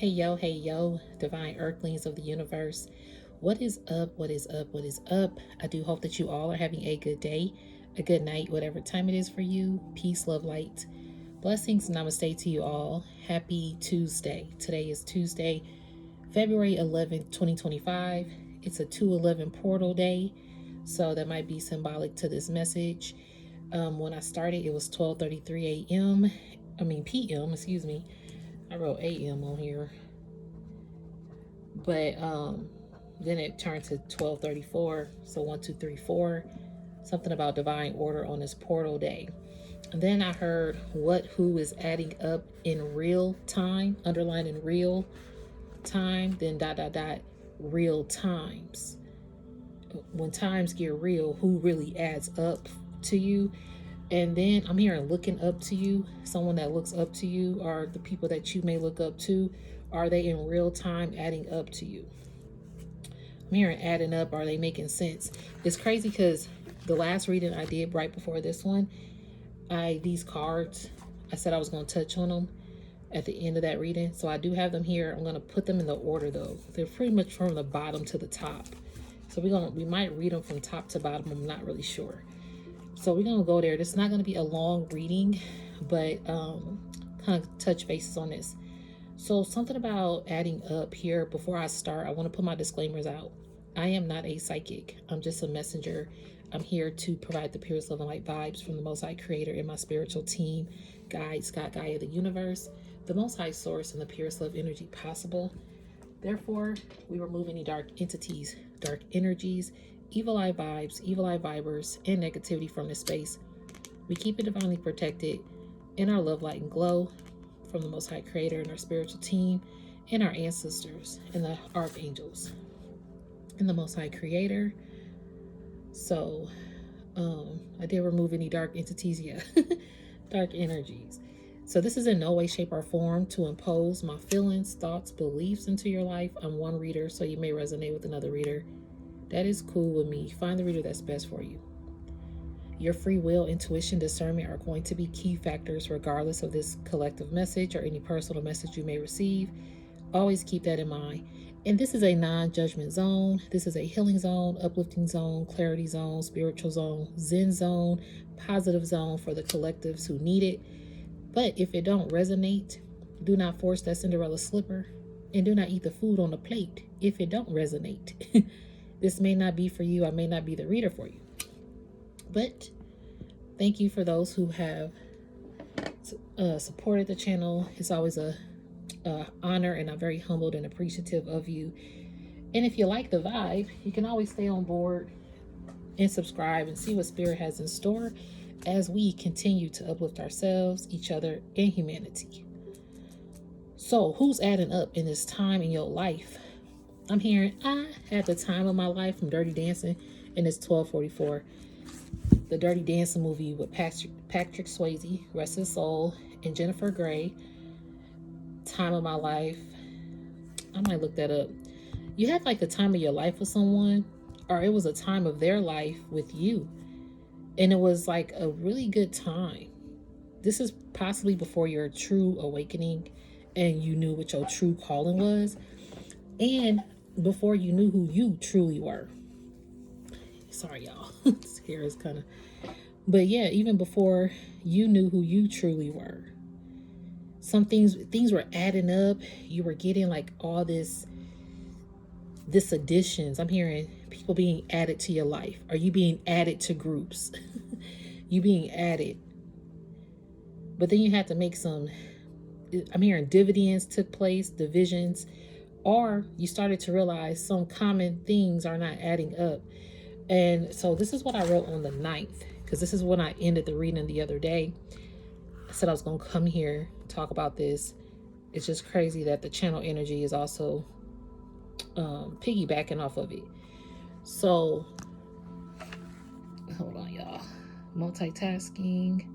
Hey yo, divine earthlings of the universe. What is up? What is up? What is up? I do hope that you all are having a good day, a good night, whatever time it is for you. Peace, love, light. Blessings, namaste to you all. Happy Tuesday. Today is Tuesday, February 11th, 2025. It's a 211 portal day, so that might be symbolic to this message. When I started, it was 12:33 a.m. p.m. Excuse me. I wrote a.m. on here, but then it turned to 12:34. So 1, 2, 3, 4. Something about divine order on this portal day. And then I heard who is adding up in real time, underlined in real time, then ... real times. When times get real, who really adds up to you? And then I'm hearing looking up to you. Someone that looks up to you, or the people that you may look up to, are they in real time adding up to you? I'm hearing adding up. Are they making sense? It's crazy because the last reading I did right before this one, these cards, I said I was going to touch on them at the end of that reading. So I do have them here. I'm going to put them in the order though. They're pretty much from the bottom to the top. So we might read them from top to bottom. I'm not really sure. So we're going to go there. This is not going to be a long reading, but kind of touch bases on this. So something about adding up here. Before I start, I want to put my disclaimers out. I am not a psychic. I'm just a messenger. I'm here to provide the purest love and light vibes from the Most High Creator and my spiritual team, guide, Scott, Gaia, the universe, the Most High Source, and the purest love energy possible. Therefore, we remove any dark entities, dark energies, evil eye vibes, evil eye vibers, and negativity from this space. We keep it divinely protected in our love, light, and glow from the Most High Creator and our spiritual team and our ancestors and the archangels and the Most High Creator. So I did remove any dark entities, dark energies. So this is in no way, shape, or form to impose my feelings, thoughts, beliefs into your life. I'm one reader, so you may resonate with another reader. That is cool with me. Find the reader that's best for you. Your free will, intuition, discernment are going to be key factors regardless of this collective message or any personal message you may receive. Always keep that in mind. And this is a non-judgment zone. This is a healing zone, uplifting zone, clarity zone, spiritual zone, zen zone, positive zone for the collectives who need it. But if it don't resonate, do not force that Cinderella slipper, and do not eat the food on the plate if it don't resonate. This may not be for you. I may not be the reader for you. But thank you for those who have supported the channel. It's always a honor, and I'm very humbled and appreciative of you. And if you like the vibe, you can always stay on board and subscribe and see what Spirit has in store as we continue to uplift ourselves, each other, and humanity. So who's adding up in this time in your life? I'm hearing I had the time of my life from Dirty Dancing, and it's 12:44. The Dirty Dancing movie with Patrick Swayze, rest his soul, and Jennifer Grey. Time of my life. I might look that up. You had like the time of your life with someone, or it was a time of their life with you, and it was like a really good time. This is possibly before your true awakening and you knew what your true calling was, and before you knew who you truly were. Sorry, y'all. This hair is kind of... But yeah, even before you knew who you truly were. Some things were adding up. You were getting like all this additions. I'm hearing people being added to your life. Are you being added to groups? You being added. But then you had to make some... I'm hearing dividends took place, divisions, or you started to realize some common things are not adding up. And so this is what I wrote on the 9th, because this is when I ended the reading the other day. I said I was going to come here, talk about this. It's just crazy that the channel energy is also piggybacking off of it. So, hold on, y'all. Multitasking.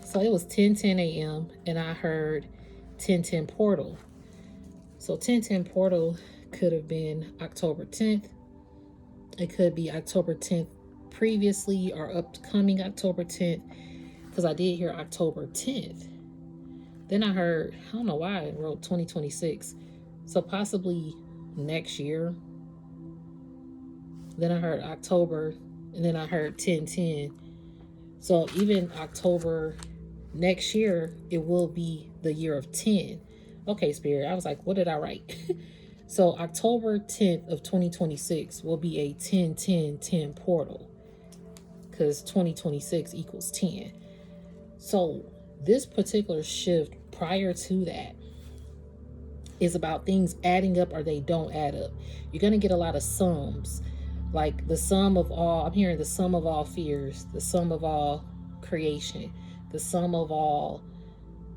So it was 10:10 a.m. and I heard 10:10 portal. So 10:10 portal could have been October 10th. It could be October 10th previously or upcoming October 10th. because I did hear October 10th. Then I heard, I don't know why I wrote 2026. So possibly next year. Then I heard October, and then I heard 1010. So even October next year, it will be the year of 10. Okay, Spirit. I was like, what did I write? So October 10th of 2026 will be a 10-10-10 portal, because 2026 equals 10. So this particular shift prior to that is about things adding up or they don't add up. You're going to get a lot of sums, like the sum of all, I'm hearing the sum of all fears, the sum of all creation, the sum of all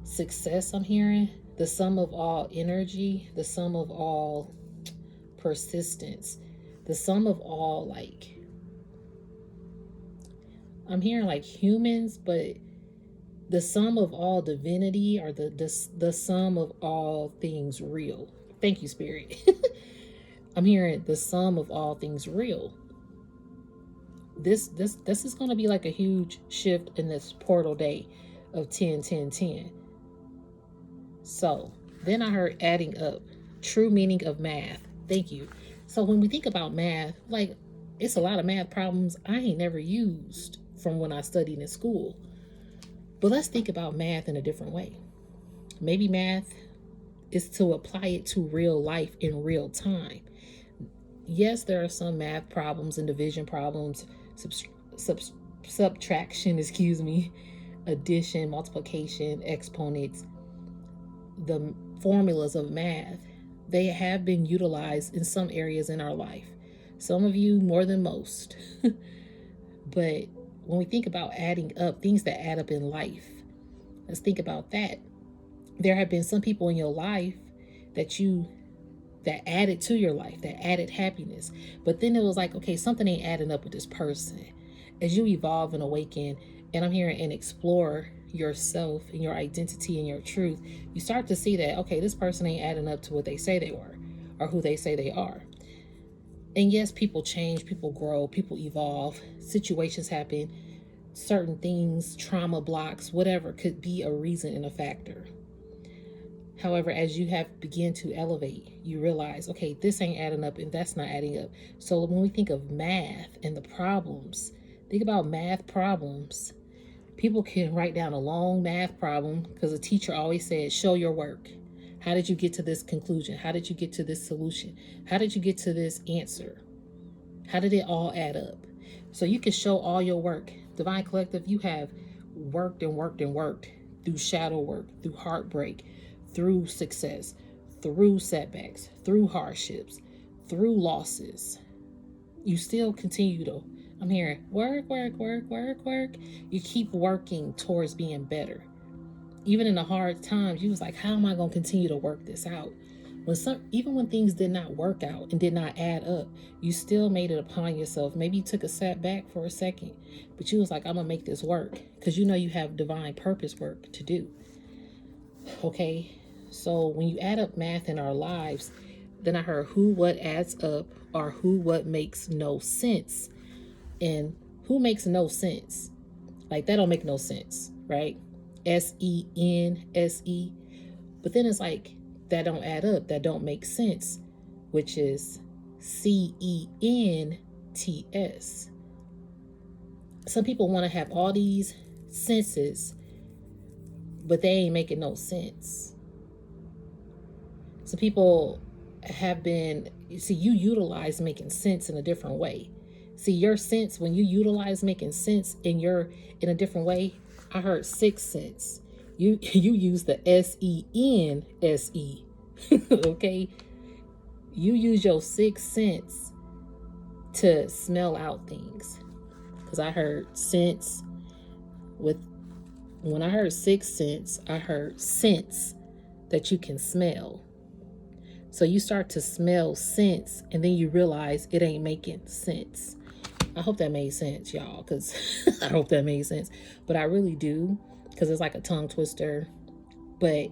success, I'm hearing the sum of all energy, the sum of all persistence, the sum of all, like, I'm hearing like humans, but the sum of all divinity, or the sum of all things real. Thank you, Spirit. I'm hearing the sum of all things real. This is going to be like a huge shift in this portal day of 10-10-10. So then I heard adding up, true meaning of math. Thank you. So when we think about math, like, it's a lot of math problems I ain't never used from when I studied in school. But let's think about math in a different way. Maybe math is to apply it to real life in real time. Yes, there are some math problems and division problems, subtraction, addition, multiplication, exponents, the formulas of math. They have been utilized in some areas in our life. Some of you more than most. But when we think about adding up, things that add up in life, let's think about that. There have been some people in your life that added to your life, that added happiness. But then it was like, okay, something ain't adding up with this person. As you evolve and awaken, and I'm hearing and explore yourself and your identity and your truth, you start to see that, okay, this person ain't adding up to what they say they were or who they say they are. And yes, people change, people grow, people evolve, situations happen, certain things, trauma blocks, whatever could be a reason and a factor. However, as you have begun to elevate, you realize, okay, this ain't adding up and that's not adding up. So when we think of math and the problems, think about math problems. People can write down a long math problem because the teacher always said, show your work. How did you get to this conclusion? How did you get to this solution? How did you get to this answer? How did it all add up? So you can show all your work. Divine Collective, you have worked and worked and worked through shadow work, through heartbreak, through success, through setbacks, through hardships, through losses. You still continue to, I'm hearing work. You keep working towards being better. Even in the hard times, you was like, how am I going to continue to work this out? Even when things did not work out and did not add up, you still made it upon yourself. Maybe you took a setback for a second, but you was like, I'm going to make this work, because you know you have divine purpose work to do. Okay, so when you add up math in our lives, then I heard who what adds up, or who what makes no sense. And who makes no sense? Like, that don't make no sense, right? SENSE. But then it's like, that don't add up, that don't make sense, which is CENTS. Some people want to have all these senses, but they ain't making no sense. Some people have been, you utilize making sense in a different way. See, your sense, when you utilize making sense in a different way, I heard sixth sense. You use the SENSE. Okay? You use your sixth sense to smell out things. Because I heard sense when I heard sixth sense, I heard sense that you can smell. So you start to smell sense, and then you realize it ain't making sense. I hope that made sense, y'all, because I hope that made sense. But I really do, because it's like a tongue twister. But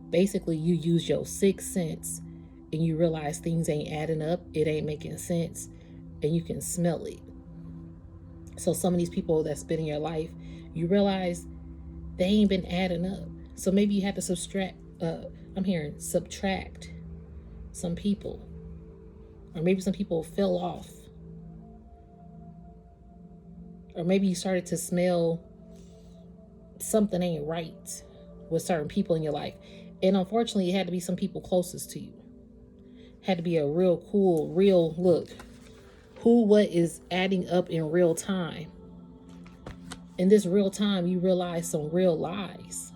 basically, you use your sixth sense, and you realize things ain't adding up, it ain't making sense, and you can smell it. So some of these people that's been in your life, you realize they ain't been adding up. So maybe you had to subtract some people, or maybe some people fell off, or maybe you started to smell something ain't right with certain people in your life. And unfortunately, it had to be some people closest to you. Had to be a real cool, real look. What is adding up in real time? In this real time, you realize some real lies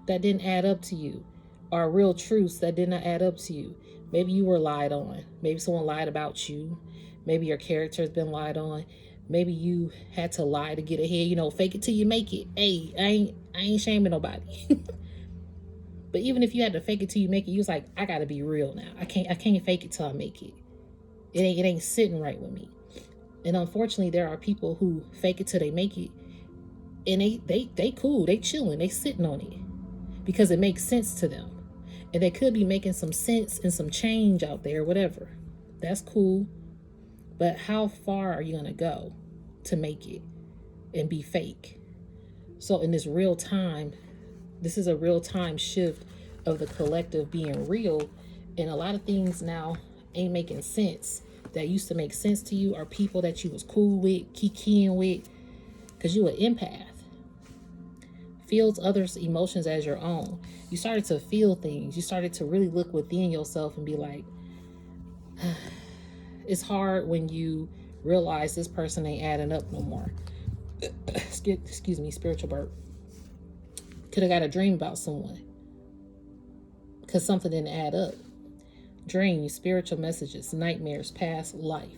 that didn't add up to you, or real truths that did not add up to you. Maybe you were lied on. Maybe someone lied about you. Maybe your character has been lied on. Maybe you had to lie to get ahead. Fake it till you make it. Hey, I ain't shaming nobody. But even if you had to fake it till you make it, you was like, I gotta be real now. I can't fake it till I make it. It ain't sitting right with me. And unfortunately, there are people who fake it till they make it, and they cool, they chilling, they sitting on it because it makes sense to them, and they could be making some sense and some change out there, whatever. That's cool, but how far are you gonna go to make it and be fake? So in this real time, this is a real time shift of the collective being real, and a lot of things now ain't making sense that used to make sense to you, or people that you was cool with, kikiing with, because you an empath. Feels others' emotions as your own. You started to feel things. You started to really look within yourself and be like, it's hard when you realize this person ain't adding up no more. Excuse me, spiritual burp. Could have got a dream about someone because something didn't add up. Dreams, spiritual messages, nightmares, past life.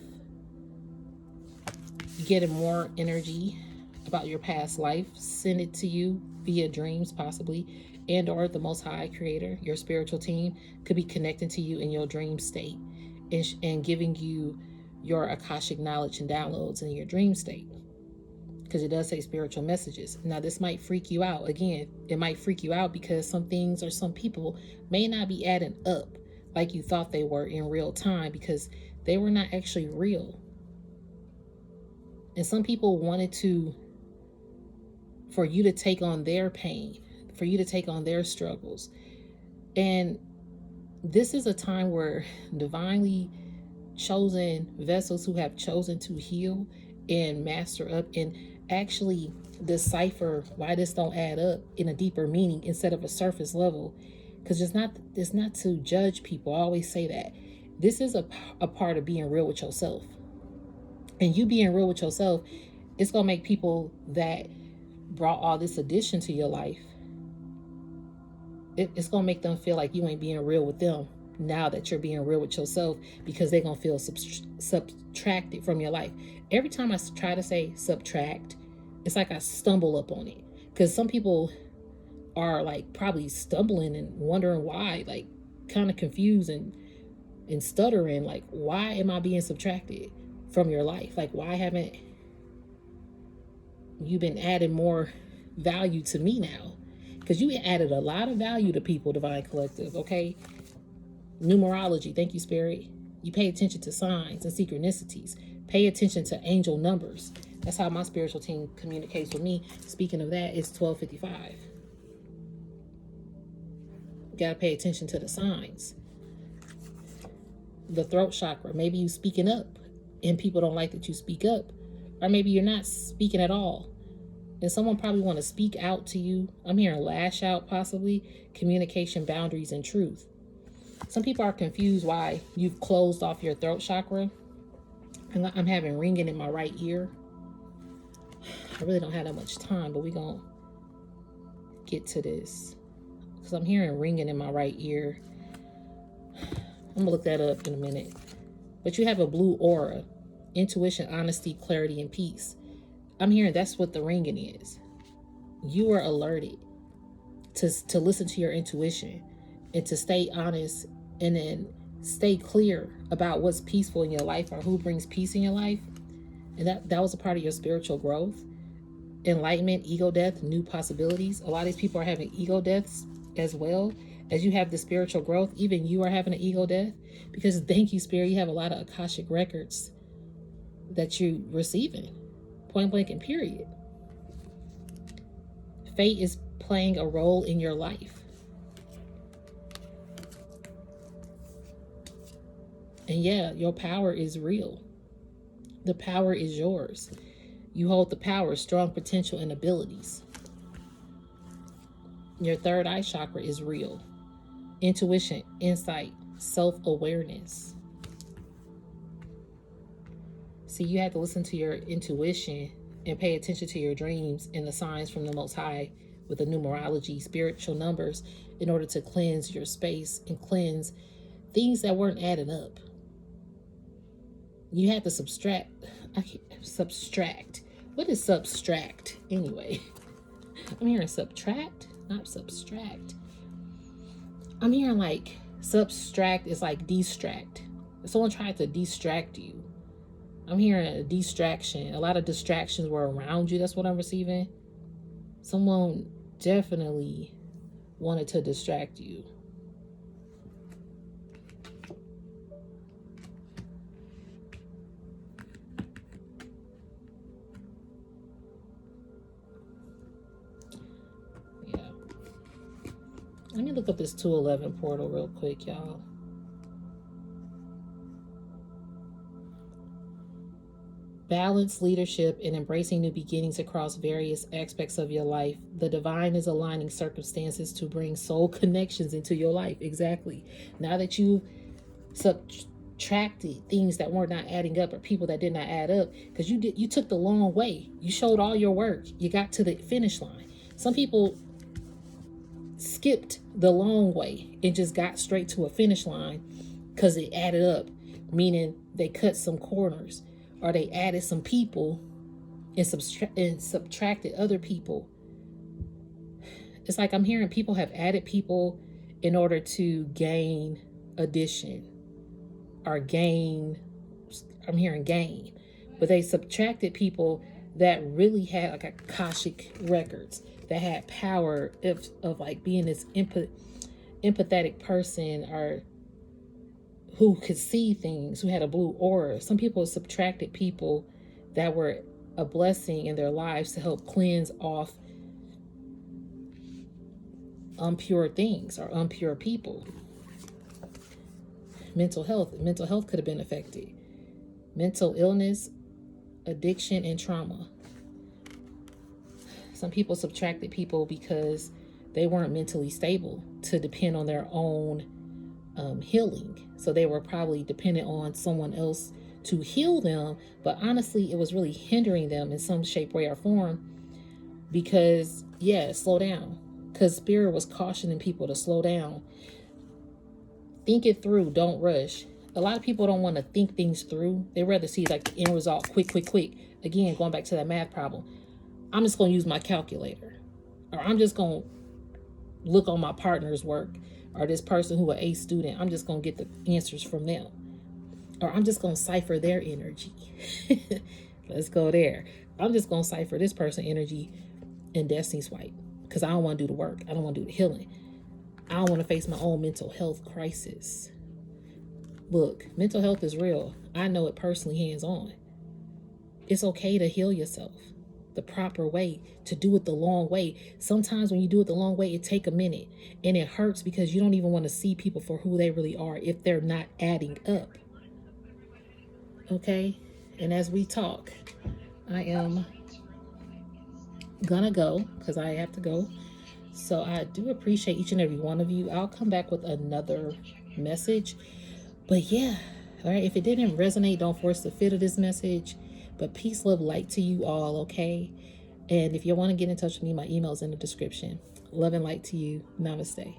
You getting more energy about your past life, send it to you via dreams possibly, and or the Most High Creator, your spiritual team, could be connecting to you in your dream state and giving you your Akashic knowledge and downloads in your dream state. Because it does say spiritual messages. Now, this might freak you out. Again, it might freak you out because some things or some people may not be adding up like you thought they were in real time, because they were not actually real. And some people wanted for you to take on their pain, for you to take on their struggles. And this is a time where divinely chosen vessels who have chosen to heal and master up and actually decipher why this don't add up in a deeper meaning instead of a surface level. Because it's not to judge people. I always say that. This is a part of being real with yourself. And you being real with yourself, it's going to make people that brought all this addition to your life, it's going to make them feel like you ain't being real with them now that you're being real with yourself, because they're going to feel subtracted from your life. Every time I try to say subtract, it's like I stumble up on it, because some people are like probably stumbling and wondering why, like kind of confused and stuttering, like, why am I being subtracted from your life? Like, why haven't you been adding more value to me now? Because you added a lot of value to people, Divine Collective, okay? Numerology, thank you, Spirit. You pay attention to signs and synchronicities. Pay attention to angel numbers. That's how my spiritual team communicates with me. Speaking of that, it's 1255. You got to pay attention to the signs. The throat chakra, maybe you speaking up and people don't like that you speak up. Or maybe you're not speaking at all, and someone probably want to speak out to you. I'm hearing lash out, possibly. Communication, boundaries, and truth. Some people are confused why you've closed off your throat chakra. And I'm having ringing in my right ear. I really don't have that much time, but we're going to get to this. Because I'm hearing ringing in my right ear. I'm going to look that up in a minute. But you have a blue aura. Intuition, honesty, clarity, and peace. I'm hearing that's what the ringing is. You are alerted to listen to your intuition and to stay honest, and then stay clear about what's peaceful in your life or who brings peace in your life. And that was a part of your spiritual growth. Enlightenment, ego death, new possibilities. A lot of these people are having ego deaths as well. As you have the spiritual growth, even you are having an ego death. Because thank you, Spirit, you have a lot of Akashic records that you're receiving. Point blank and period. Fate is playing a role in your life. And yeah, your power is real. The power is yours. You hold the power, strong potential, and abilities. Your third eye chakra is real. Intuition, insight, self-awareness. See, you have to listen to your intuition and pay attention to your dreams and the signs from the Most High with the numerology, spiritual numbers, in order to cleanse your space and cleanse things that weren't adding up. You have to subtract. What is subtract anyway? I'm hearing subtract, not subtract. I'm hearing like subtract is like distract. Someone tried to distract you. I'm hearing a distraction. A lot of distractions were around you. That's what I'm receiving. Someone definitely wanted to distract you. Yeah. Let me look up this 211 portal real quick, y'all. Balance, leadership, and embracing new beginnings across various aspects of your life. The divine is aligning circumstances to bring soul connections into your life. Exactly. Now that you've subtracted things that were not adding up, or people that did not add up, because you took the long way. You showed all your work. You got to the finish line. Some people skipped the long way and just got straight to a finish line because it added up, meaning they cut some corners. Or they added some people and subtracted other people. It's like I'm hearing people have added people in order to gain addition or gain. I'm hearing gain. But they subtracted people that really had like Akashic records, that had power of like being this empathetic person, or who could see things, who had a blue aura. Some people subtracted people that were a blessing in their lives to help cleanse off impure things or impure people. Mental health could have been affected. Mental illness, addiction, and trauma. Some people subtracted people because they weren't mentally stable to depend on their own healing. So they were probably dependent on someone else to heal them, but honestly it was really hindering them in some shape, way, or form. Because slow down, because spirit was cautioning people to slow down, think it through, don't rush. A lot of people don't want to think things through. They rather see like the end result quick. Again, going back to that math problem, I'm just going to use my calculator, or I'm just going to look on my partner's work, or this person who an A student, I'm just going to get the answers from them. Or I'm just going to cipher their energy. Let's go there. I'm just going to cipher this person's energy in Destiny Swipe, because I don't want to do the work. I don't want to do the healing. I don't want to face my own mental health crisis. Look, mental health is real. I know it personally, hands-on. It's okay to heal yourself the proper way, to do it the long way. Sometimes when you do it the long way, it take a minute, and it hurts because you don't even want to see people for who they really are if they're not adding up. Okay? And as we talk, I am gonna go because I have to go. So I do appreciate each and every one of you. I'll come back with another message. But yeah, all right, if it didn't resonate, don't force the fit of this message. But peace, love, light to you all, okay? And if you want to get in touch with me, my email's in the description. Love and light to you. Namaste.